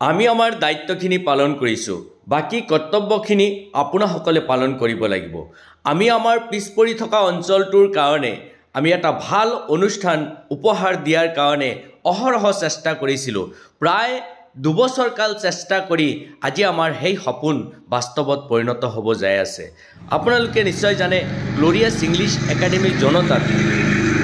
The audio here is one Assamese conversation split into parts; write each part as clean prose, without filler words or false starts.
আমি আমাৰ দায়িত্বখিনি পালন কৰিছোঁ, বাকী কৰ্তব্যখিনি আপোনাসকলে পালন কৰিব লাগিব। আমি আমাৰ পিছ পৰি থকা অঞ্চলটোৰ কাৰণে আমি এটা ভাল অনুষ্ঠান উপহাৰ দিয়াৰ কাৰণে অহৰহ চেষ্টা কৰিছিলোঁ। প্ৰায় 2 বছৰ কাল চেষ্টা কৰি আজি আমাৰ সেই সপোন বাস্তৱত পৰিণত হ'ব যাই আছে। আপোনালোকে নিশ্চয় জানে, গ্ল'ৰিয়াছ ইংলিছ একাডেমী জনতাত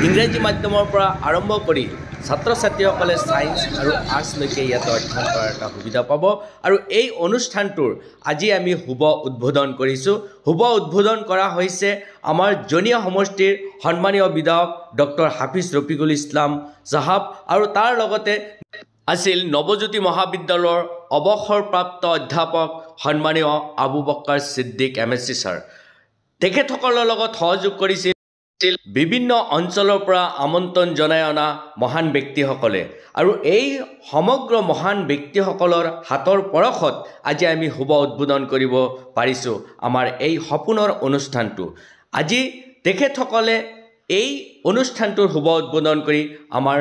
ইংৰাজী মাধ্যমৰ পৰা আৰম্ভ কৰি ছাত্ৰ ছাত্ৰীসকলে ছায়েন্স আৰু আৰ্টছলৈকে ইয়াত অধ্যয়ন কৰাৰ এটা সুবিধা পাব। আৰু এই অনুষ্ঠানটোৰ আজি আমি শুভ উদ্বোধন কৰিছোঁ। শুভ উদ্বোধন কৰা হৈছে আমাৰ জনীয়া সমষ্টিৰ সন্মানীয় বিধায়ক ডক্টৰ হাফিজ ৰফিকুল ইছলাম চাহাব, আৰু তাৰ লগতে আছিল নৱজ্যোতি মহাবিদ্যালয়ৰ অৱসৰপ্ৰাপ্ত অধ্যাপক সন্মানীয় আবু বক্কাৰ ছিদ্দিক MSc ছাৰ। তেখেতসকলৰ লগত সহযোগ কৰিছিল বিভিন্ন অঞ্চলৰ পৰা আমন্ত্ৰণ জনাই অনা মহান ব্যক্তিসকলে। আৰু এই সমগ্ৰ মহান ব্যক্তিসকলৰ হাতৰ পৰশত আজি আমি শুভ উদ্বোধন কৰিব পাৰিছোঁ আমাৰ এই সপোনৰ অনুষ্ঠানটো। আজি তেখেতসকলে এই অনুষ্ঠানটোৰ শুভ উদ্বোধন কৰি আমাৰ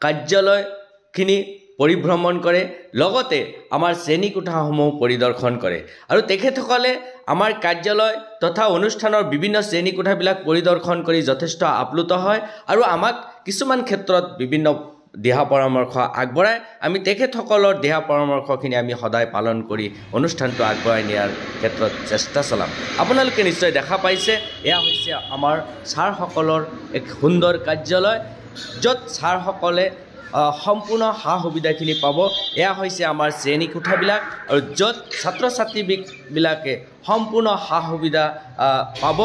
কাৰ্যালয়খিনি পৰিভ্ৰমণ কৰে, লগতে আমাৰ শ্ৰেণীকোঠাসমূহ পৰিদৰ্শন কৰে। আৰু তেখেতসকলে আমাৰ কাৰ্যালয় তথা অনুষ্ঠানৰ বিভিন্ন শ্ৰেণীকোঠাবিলাক পৰিদৰ্শন কৰি যথেষ্ট আপ্লুত হয় আৰু আমাক কিছুমান ক্ষেত্ৰত বিভিন্ন দিহা পৰামৰ্শ আগবঢ়ায়। আমি তেখেতসকলৰ দিহা পৰামৰ্শখিনি আমি সদায় পালন কৰি অনুষ্ঠানটো আগবঢ়াই নিয়াৰ ক্ষেত্ৰত চেষ্টা চলাম। আপোনালোকে নিশ্চয় দেখা পাইছে, এয়া হৈছে আমাৰ ছাৰসকলৰ এক সুন্দৰ কাৰ্যালয়, য'ত ছাৰসকলে সম্পূৰ্ণ সা সুবিধাখিনি পাব। এয়া হৈছে আমাৰ শ্ৰেণীকোঠাবিলাক, আৰু য'ত ছাত্ৰ ছাত্ৰীবিলাকে সম্পূৰ্ণ সা সুবিধা পাব।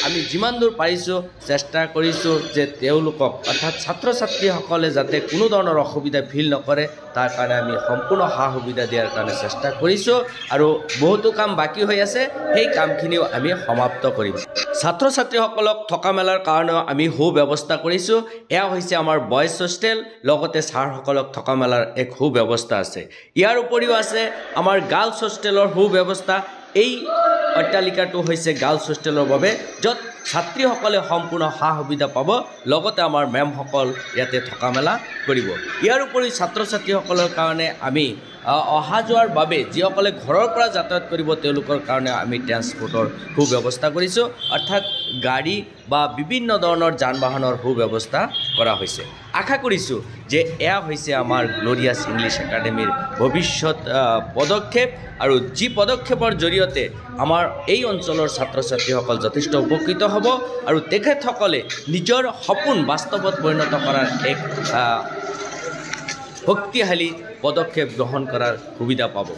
আমি যিমান দূৰ পাৰিছোঁ চেষ্টা কৰিছোঁ যে তেওঁলোকক, অৰ্থাৎ ছাত্ৰ ছাত্ৰীসকলে যাতে কোনো ধৰণৰ অসুবিধা ফিল নকৰে, তাৰ কাৰণে আমি সম্পূৰ্ণ সা সুবিধা দিয়াৰ কাৰণে চেষ্টা কৰিছোঁ। আৰু বহুতো কাম বাকী হৈ আছে, সেই কামখিনিও আমি সমাপ্ত কৰিম। ছাত্ৰ ছাত্ৰীসকলক থকা মেলাৰ কাৰণেও আমি সু ব্যৱস্থা কৰিছোঁ। এয়া হৈছে আমাৰ বইজ হোষ্টেল, লগতে ছাৰসকলক থকা মেলাৰ এক সু ব্যৱস্থা আছে। ইয়াৰ উপৰিও আছে আমাৰ গাৰ্লছ হোষ্টেলৰ সু ব্যৱস্থা। এই অট্টালিকাটো হৈছে গাৰ্লছ হোষ্টেলৰ বাবে, য'ত ছাত্ৰীসকলে সম্পূৰ্ণ সা সুবিধা পাব, লগতে আমাৰ মেমসকল ইয়াতে থকা মেলা কৰিব। ইয়াৰ উপৰি ছাত্ৰ ছাত্ৰীসকলৰ কাৰণে আমি অহা যোৱাৰ বাবে যিসকলে ঘৰৰ পৰা যাতায়াত কৰিব তেওঁলোকৰ কাৰণে আমি ট্ৰেন্সপৰ্টৰ সু ব্যৱস্থা কৰিছোঁ, অৰ্থাৎ গাড়ী বা বিভিন্ন ধৰণৰ যান বাহনৰ সু ব্যৱস্থা কৰা হৈছে। আশা কৰিছোঁ যে এয়া হৈছে আমাৰ গ্ল'ৰিয়াছ ইংলিছ একাডেমীৰ ভৱিষ্যত পদক্ষেপ, আৰু যি পদক্ষেপৰ জৰিয়তে আমাৰ এই অঞ্চলৰ ছাত্ৰ ছাত্ৰীসকল যথেষ্ট উপকৃত হ'ব আৰু তেখেতসকলে নিজৰ সপোন বাস্তৱত পৰিণত কৰাৰ এক শক্তিশালী পদক্ষেপ গ্ৰহণ কৰাৰ সুবিধা পাব।